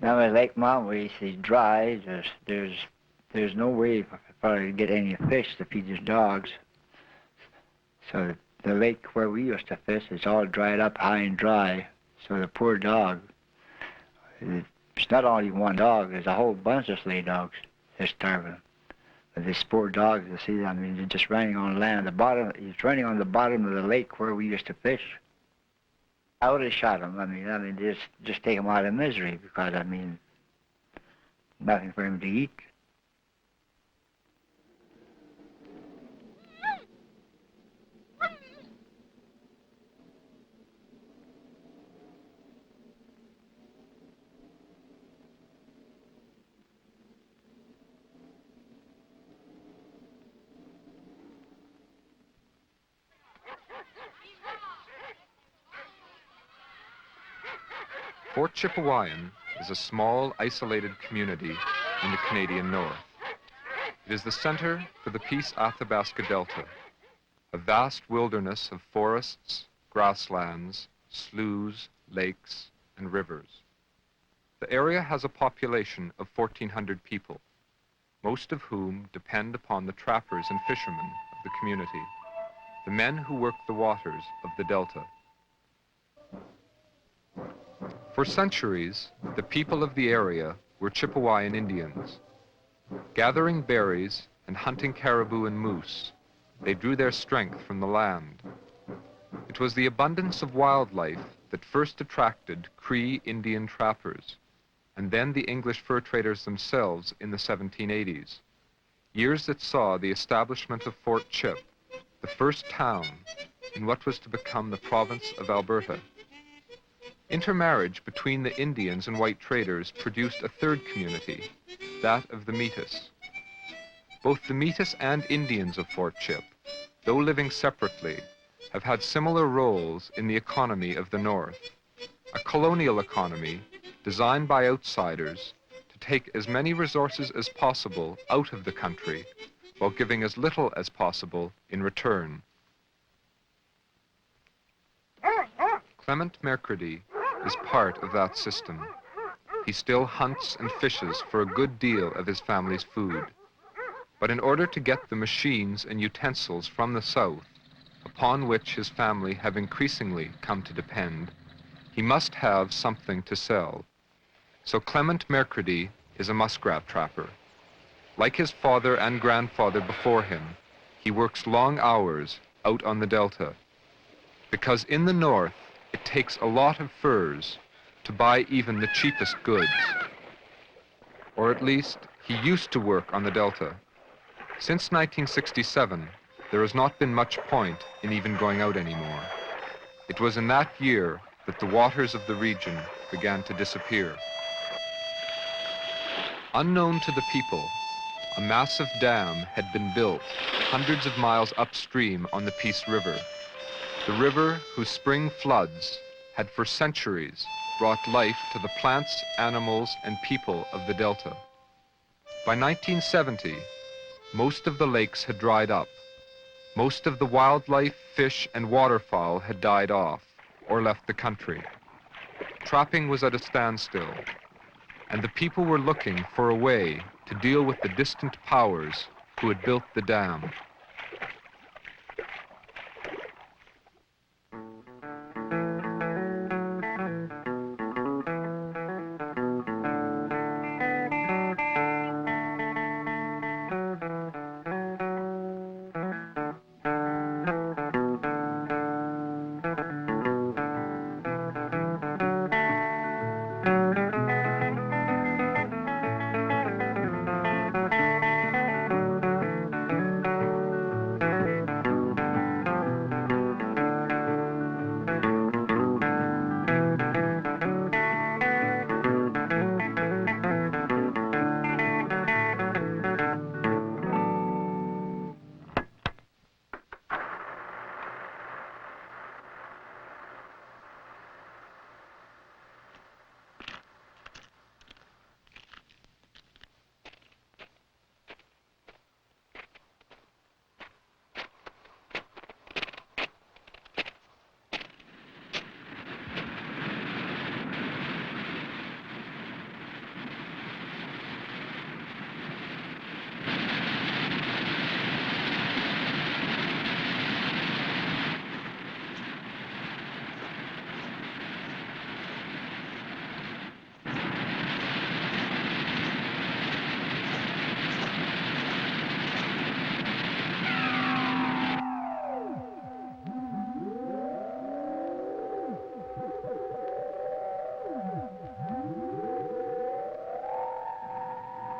Now at Lake Mountain, it's dry. There's no way for to get any fish to feed his dogs. So the lake where we used to fish is all dried up, high and dry. So the poor dog, it's not only one dog, there's a whole bunch of stray dogs. They're starving. But this poor dog, you see, I mean, they're just running on land. He's running on the bottom of the lake where we used to fish. I would have shot him. I mean, just take him out of misery because, I mean, nothing for him to eat. Fort Chipewyan is a small, isolated community in the Canadian North. It is the center for the Peace Athabasca Delta, a vast wilderness of forests, grasslands, sloughs, lakes, and rivers. The area has a population of 1,400 people, most of whom depend upon the trappers and fishermen of the community, the men who work the waters of the delta. For centuries, the people of the area were Chipewyan Indians. Gathering berries and hunting caribou and moose, they drew their strength from the land. It was the abundance of wildlife that first attracted Cree Indian trappers, and then the English fur traders themselves in the 1780s, years that saw the establishment of Fort Chip, the first town in what was to become the province of Alberta. Intermarriage between the Indians and white traders produced a third community, that of the Metis. Both the Metis and Indians of Fort Chip, though living separately, have had similar roles in the economy of the North, a colonial economy designed by outsiders to take as many resources as possible out of the country while giving as little as possible in return. Clement Mercredi is part of that system. He still hunts and fishes for a good deal of his family's food. But in order to get the machines and utensils from the south, upon which his family have increasingly come to depend, he must have something to sell. So Clement Mercredi is a muskrat trapper. Like his father and grandfather before him, he works long hours out on the delta. Because in the north, it takes a lot of furs to buy even the cheapest goods. Or at least, he used to work on the delta. Since 1967, there has not been much point in even going out anymore. It was in that year that the waters of the region began to disappear. Unknown to the people, a massive dam had been built hundreds of miles upstream on the Peace River. The river whose spring floods had for centuries brought life to the plants, animals, and people of the delta. By 1970, most of the lakes had dried up. Most of the wildlife, fish, and waterfowl had died off or left the country. Trapping was at a standstill, and the people were looking for a way to deal with the distant powers who had built the dam.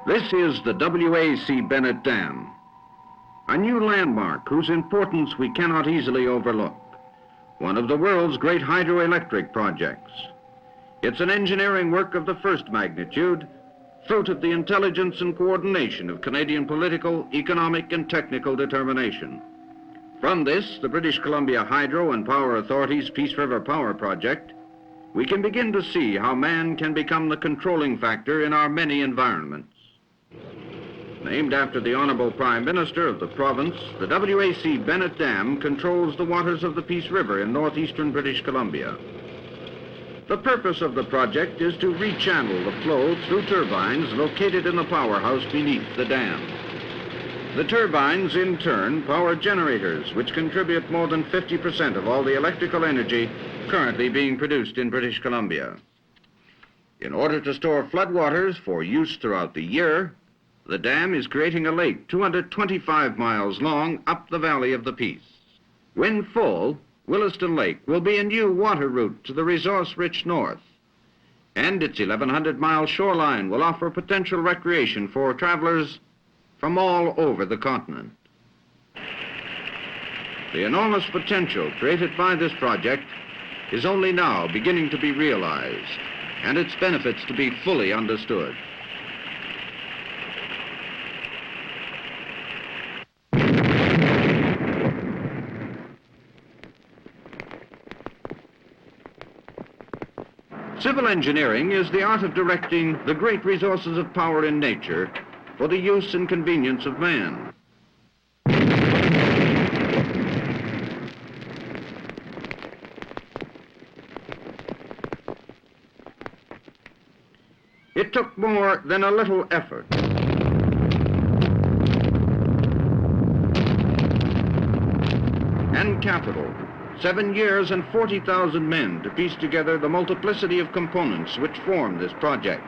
This is the BC Bennett Dam, a new landmark whose importance we cannot easily overlook. One of the world's great hydroelectric projects. It's an engineering work of the first magnitude, fruit of the intelligence and coordination of Canadian political, economic, and technical determination. From this, the British Columbia Hydro and Power Authority's Peace River Power Project, we can begin to see how man can become the controlling factor in our many environments. Named after the Honorable Prime Minister of the province, the BC Bennett Dam controls the waters of the Peace River in northeastern British Columbia. The purpose of the project is to rechannel the flow through turbines located in the powerhouse beneath the dam. The turbines, in turn, power generators, which contribute more than 50% of all the electrical energy currently being produced in British Columbia. In order to store floodwaters for use throughout the year, the dam is creating a lake 225 miles long up the valley of the Peace. When full, Williston Lake will be a new water route to the resource-rich north, and its 1,100-mile shoreline will offer potential recreation for travelers from all over the continent. The enormous potential created by this project is only now beginning to be realized, and its benefits to be fully understood. Civil engineering is the art of directing the great resources of power in nature for the use and convenience of man. It took more than a little effort and capital, 7 years and 40,000 men to piece together the multiplicity of components which form this project.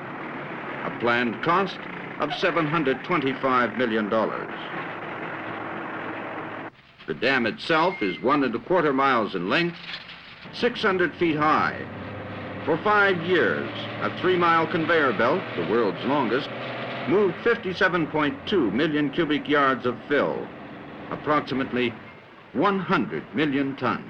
A planned cost of $725 million. The dam itself is 1¼ miles in length, 600 feet high. For 5 years, a 3-mile conveyor belt, the world's longest, moved 57.2 million cubic yards of fill, approximately 100 million tons.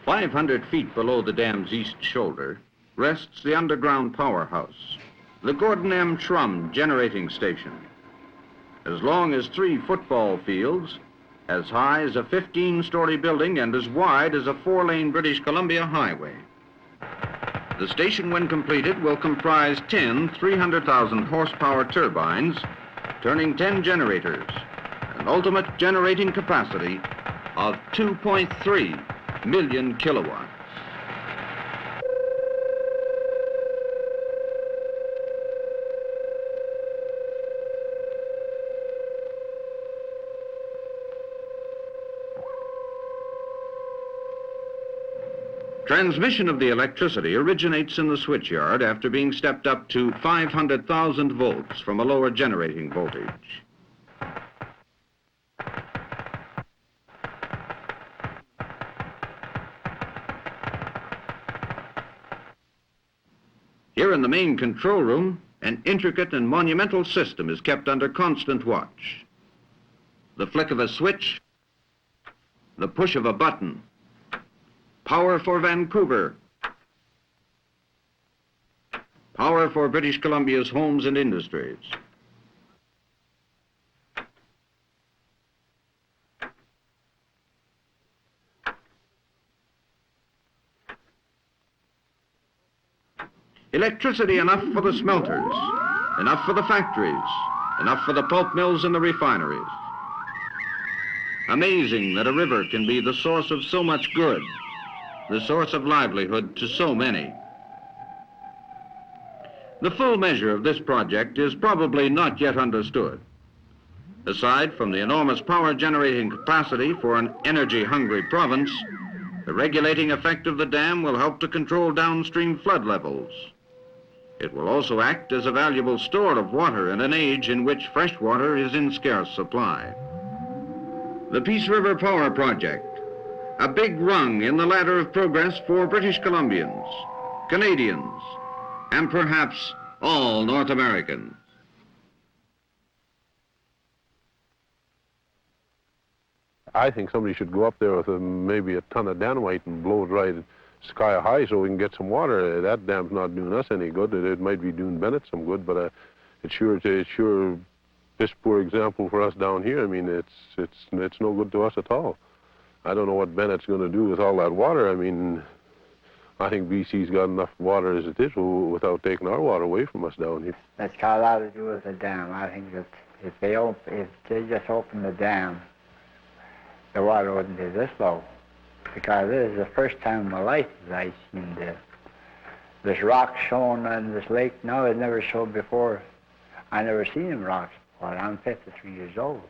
500 feet below the dam's east shoulder rests the underground powerhouse, the Gordon M. Shrum generating station. As long as 3 football fields, as high as a 15-story building, and as wide as a 4-lane British Columbia highway. The station, when completed, will comprise 10 300,000 horsepower turbines, turning 10 generators, an ultimate generating capacity of 2.3 million kilowatts. Transmission of the electricity originates in the switchyard after being stepped up to 500,000 volts from a lower generating voltage. Here in the main control room, an intricate and monumental system is kept under constant watch. The flick of a switch, the push of a button. Power for Vancouver. Power for British Columbia's homes and industries. Electricity enough for the smelters, enough for the factories, enough for the pulp mills and the refineries. Amazing that a river can be the source of so much good, the source of livelihood to so many. The full measure of this project is probably not yet understood. Aside from the enormous power generating capacity for an energy-hungry province, the regulating effect of the dam will help to control downstream flood levels. It will also act as a valuable store of water in an age in which fresh water is in scarce supply. The Peace River Power Project, a big rung in the ladder of progress for British Columbians, Canadians, and perhaps all North Americans. I think somebody should go up there with maybe a ton of dynamite and blow it right sky high so we can get some water. That dam's not doing us any good. It might be doing Bennett some good, but it's sure this poor example for us down here. I mean, it's no good to us at all. I don't know what Bennett's going to do with all that water. I mean, I think BC's got enough water as it is without taking our water away from us down here. That's got a lot to do with the dam. I think that if they just open the dam, the water wouldn't be this low. Because this is the first time in my life that I've seen this rock shown on this lake. No, it never showed before. I never seen them rocks before. I'm 53 years old.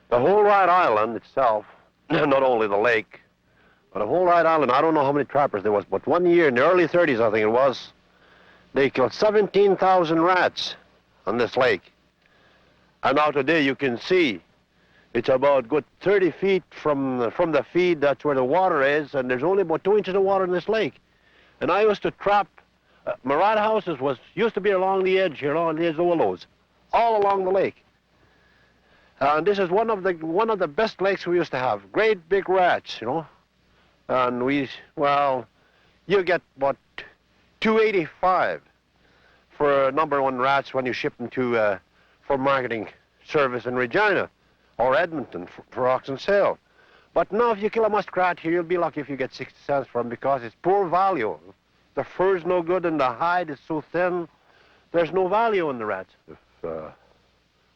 The whole right island itself, not only the lake, but the whole right island, I don't know how many trappers there was, but one year in the early 30s, I think it was, they killed 17,000 rats on this lake. And now today you can see it's about good 30 feet from the feed, that's where the water is, and there's only about 2 inches of water in this lake. And I used to trap, my rat houses used to be along the edge here, along the edge of the willows, all along the lake. And this is one of the best lakes we used to have. Great big rats, you know. And you get about $2.85 for number 1 rats when you ship them for marketing service in Regina or Edmonton for auction sale. But now if you kill a muskrat here, you'll be lucky if you get 60 cents for them because it's poor value. The fur's no good and the hide is so thin, there's no value in the rats. If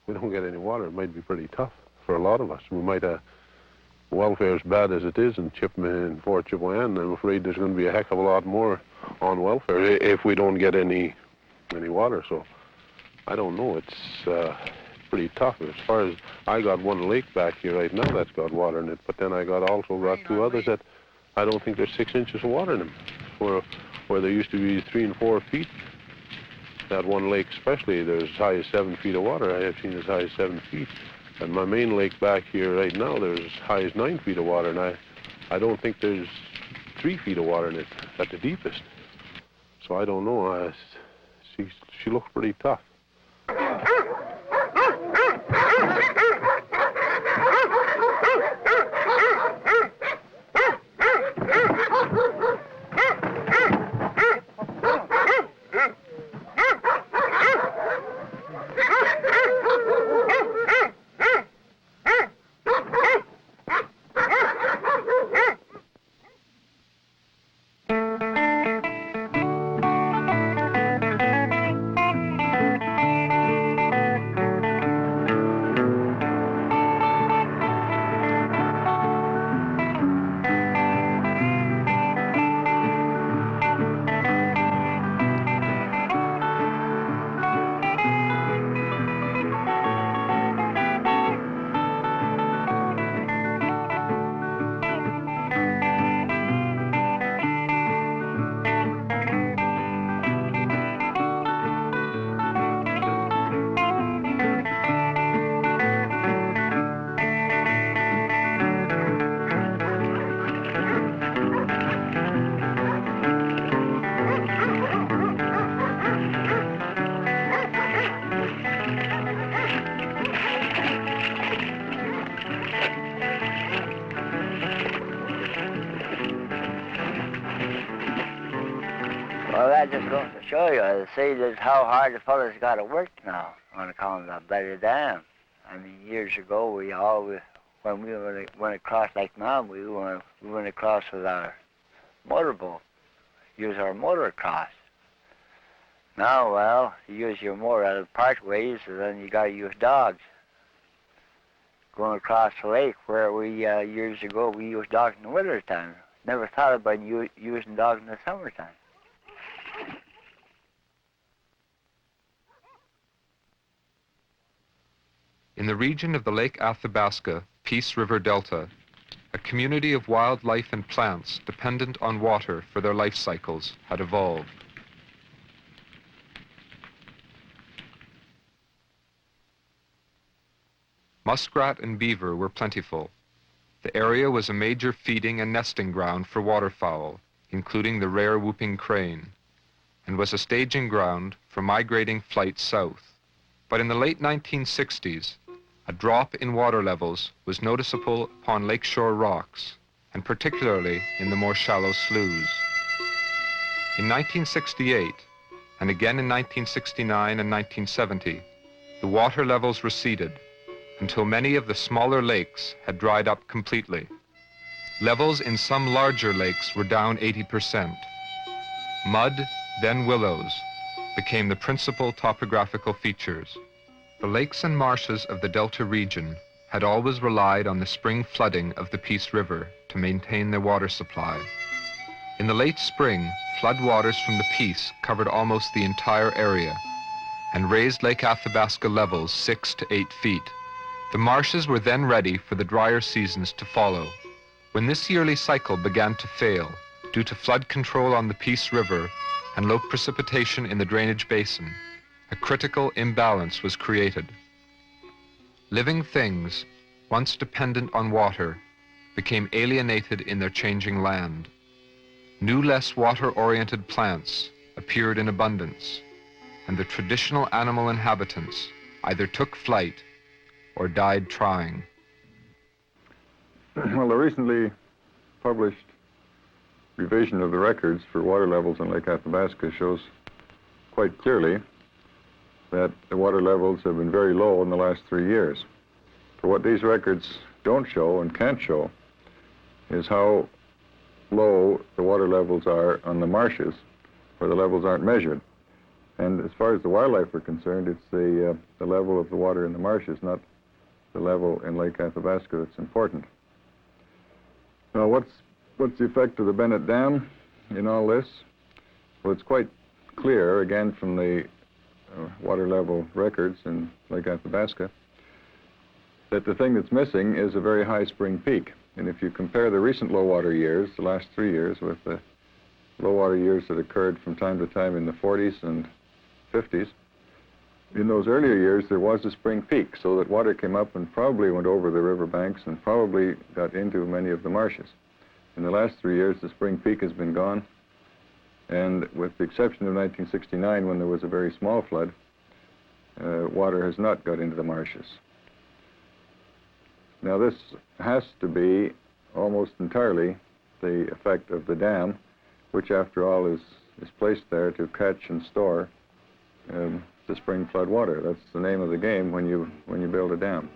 we don't get any water, it might be pretty tough for a lot of us. We might welfare as bad as it is in Fort Chipewyan. I'm afraid there's going to be a heck of a lot more on welfare if we don't get any water. So I don't know. It's pretty tough. As far as I got one lake back here right now that's got water in it, but then I also got 2 others that I don't think there's 6 inches of water in them, where there used to be 3 and 4 feet. That one lake especially, there's as high as 7 feet of water. I have seen as high as 7 feet. And my main lake back here right now, there's as high as 9 feet of water, and I don't think there's 3 feet of water in it at the deepest. So I don't know. She looks pretty tough. Well, that just goes to show you, I say, just how hard the fellas got to work now on account of that bloody dam. I mean, years ago, we always, when we went across like now, we went across with our motorboat, use our motor across. Now, well, you use your motor out of part ways, and then you got to use dogs. Going across the lake, where we, years ago, we used dogs in the winter time. Never thought about using dogs in the summertime. In the region of the Lake Athabasca, Peace River Delta, a community of wildlife and plants dependent on water for their life cycles had evolved. Muskrat and beaver were plentiful. The area was a major feeding and nesting ground for waterfowl, including the rare whooping crane, and was a staging ground for migrating flights south. But in the late 1960s, a drop in water levels was noticeable upon lakeshore rocks, and particularly in the more shallow sloughs. In 1968, and again in 1969 and 1970, the water levels receded until many of the smaller lakes had dried up completely. Levels in some larger lakes were down 80%. Mud, then willows, became the principal topographical features. The lakes and marshes of the Delta region had always relied on the spring flooding of the Peace River to maintain their water supply. In the late spring, floodwaters from the Peace covered almost the entire area and raised Lake Athabasca levels 6 to 8 feet. The marshes were then ready for the drier seasons to follow. When this yearly cycle began to fail due to flood control on the Peace River and low precipitation in the drainage basin, a critical imbalance was created. Living things, once dependent on water, became alienated in their changing land. New, less water-oriented plants appeared in abundance, and the traditional animal inhabitants either took flight or died trying. Well, the recently published revision of the records for water levels in Lake Athabasca shows quite clearly that the water levels have been very low in the last 3 years. But what these records don't show and can't show is how low the water levels are on the marshes, where the levels aren't measured. And as far as the wildlife are concerned, it's the level of the water in the marshes, not the level in Lake Athabasca, that's important. Now, what's the effect of the Bennett Dam in all this? Well, it's quite clear, again, from the water level records in Lake Athabasca, that the thing that's missing is a very high spring peak. And if you compare the recent low water years, the last 3 years, with the low water years that occurred from time to time in the 40s and 50s, in those earlier years there was a spring peak, so that water came up and probably went over the riverbanks and probably got into many of the marshes. In the last 3 years, the spring peak has been gone, and with the exception of 1969, when there was a very small flood, water has not got into the marshes. Now, this has to be almost entirely the effect of the dam, which, after all, is placed there to catch and store the spring flood water. That's the name of the game when you build a dam.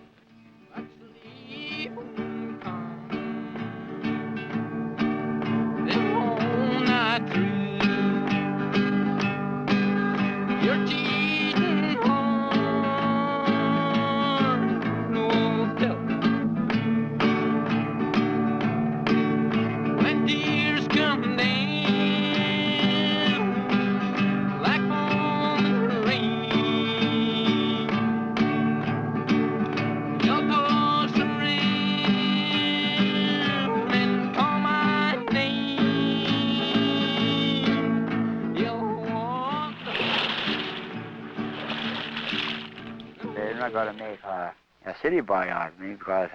Going to make a city boy out of me, because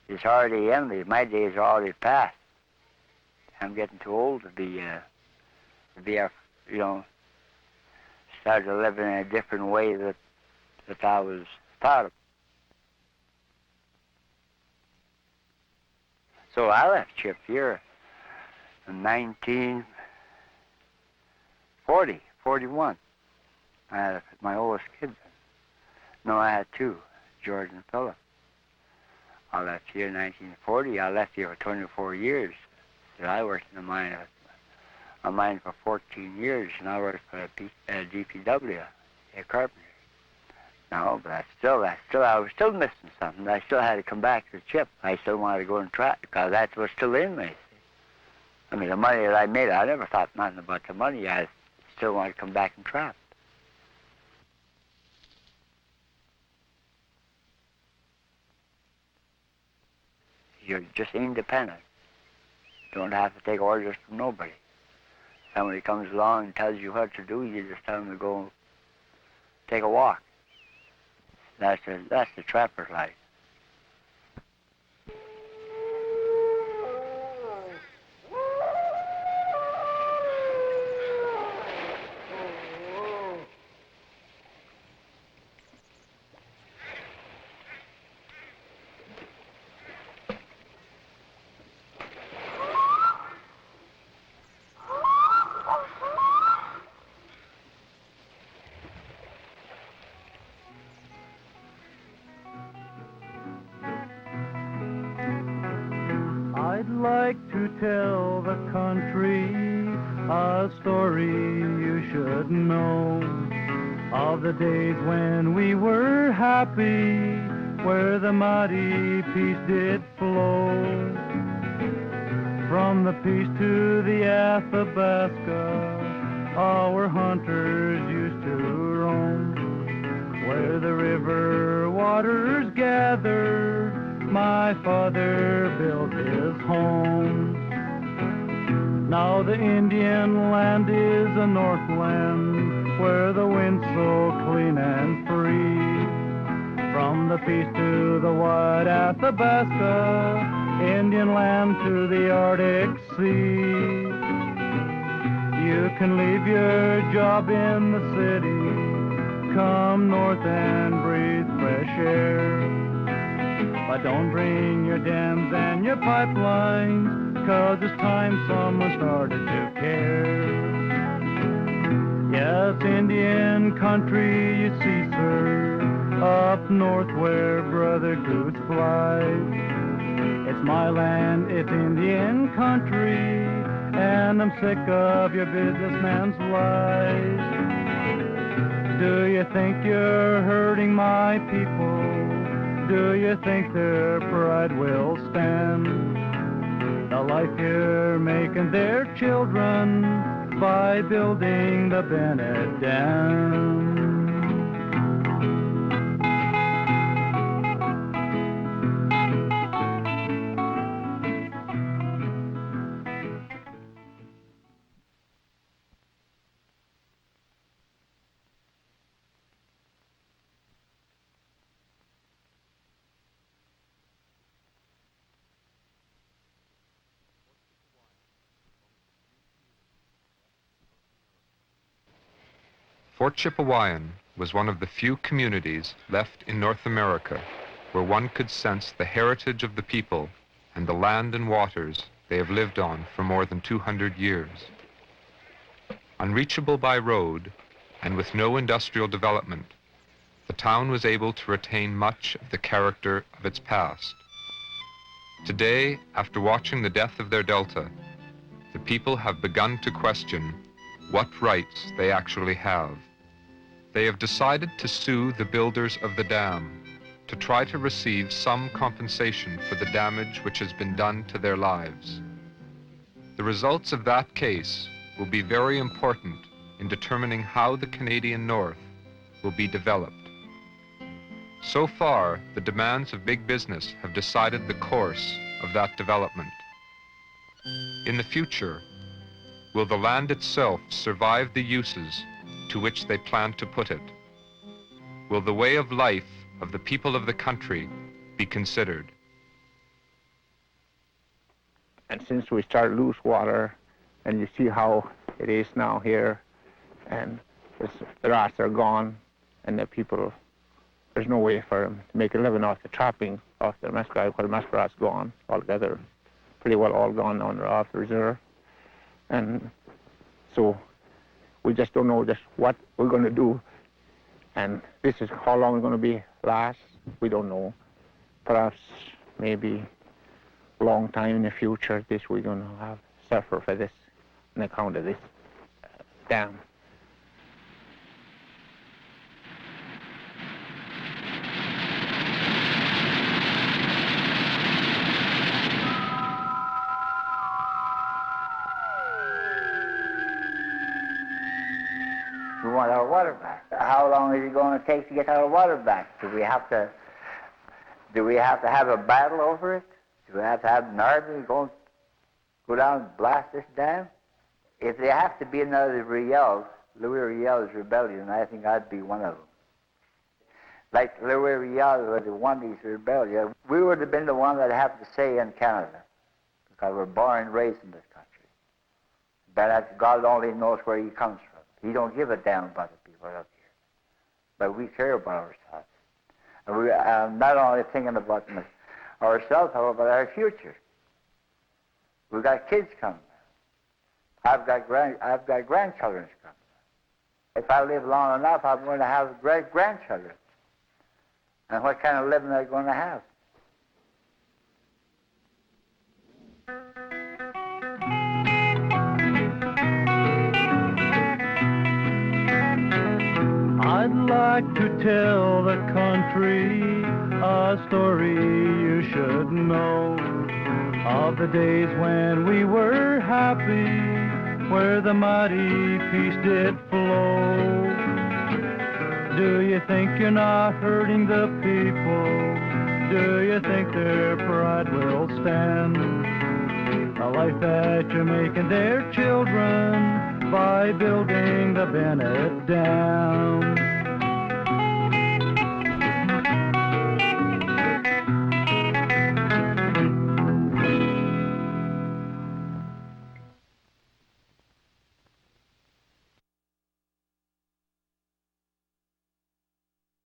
it's already ended. My days are already past. I'm getting too old to be start to live in a different way that I was thought of. So I left Chip here in 1941. I had my oldest kid. No, I had two, George and Philip. I left here in 1940. I left here for 24 years. So I worked in a mine for 14 years, and I worked for a DPW, a carpenter. No, but I was still missing something. I still had to come back to Chip. I still wanted to go and try, because that was still in me. I mean, the money that I made, I never thought nothing about the money. I still wanted to come back and trap. You're just independent. You don't have to take orders from nobody. Somebody comes along and tells you what to do, you just tell them to go take a walk. That's the trapper's life. like to tell the country a story you should know of the days when we were happy, where the muddy Peace did flow. From the Peace to the Athabasca, our hunters used to roam. Where the river waters gathered, my father built his home. Now the Indian land is a northland, where the wind's so clean and free. From the Peace to the wide Athabasca, Indian land to the Arctic Sea. You can leave your job in the city, come north and breathe fresh air. But don't bring your dams and your pipelines, 'cause it's time someone started to care. Yes, Indian country you see, sir, up north where Brother Goose flies. It's my land, it's Indian country, and I'm sick of your businessman's lies. Do you think you're hurting my people? Do you think their pride will stand the life you're making their children by building the Bennett Dam? Fort Chipewyan was one of the few communities left in North America where one could sense the heritage of the people and the land and waters they have lived on for more than 200 years. Unreachable by road and with no industrial development, the town was able to retain much of the character of its past. Today, after watching the death of their delta, the people have begun to question what rights they actually have. They have decided to sue the builders of the dam to try to receive some compensation for the damage which has been done to their lives. The results of that case will be very important in determining how the Canadian North will be developed. So far, the demands of big business have decided the course of that development. In the future, will the land itself survive the uses to which they plan to put it? Will the way of life of the people of the country be considered? And since we start lose water, and you see how it is now here, and the rats are gone, and the people, there's no way for them to make a living off the trapping off the muskrat, because the muskrat's gone altogether, pretty well all gone now, they're off the reserve. And so we just don't know just what we're going to do. And this is how long it's going to be last. We don't know. Perhaps maybe a long time in the future, this we're going to have suffer for this on account of this dam. We want our water back. How long is it going to take to get our water back? Do we have to have a battle over it? Do we have to have an army go down and blast this dam? If there has to be another Louis Riel's rebellion, I think I'd be one of them. Like Louis Riel was won these rebellion, we would have been the one that had to say in Canada, because we're born and raised in this country. But God only knows where he comes from. He don't give a damn about the people out here. But we care about ourselves. And we are not only thinking about ourselves, but about our future. We've got kids coming. I've got grandchildren coming. If I live long enough, I'm going to have great-grandchildren. And what kind of living are they going to have? like to tell the country a story you should know of the days when we were happy, where the mighty peace did flow. Do you think you're not hurting the people? Do you think their pride will stand? The life that you're making their children by building the Bennett Dam.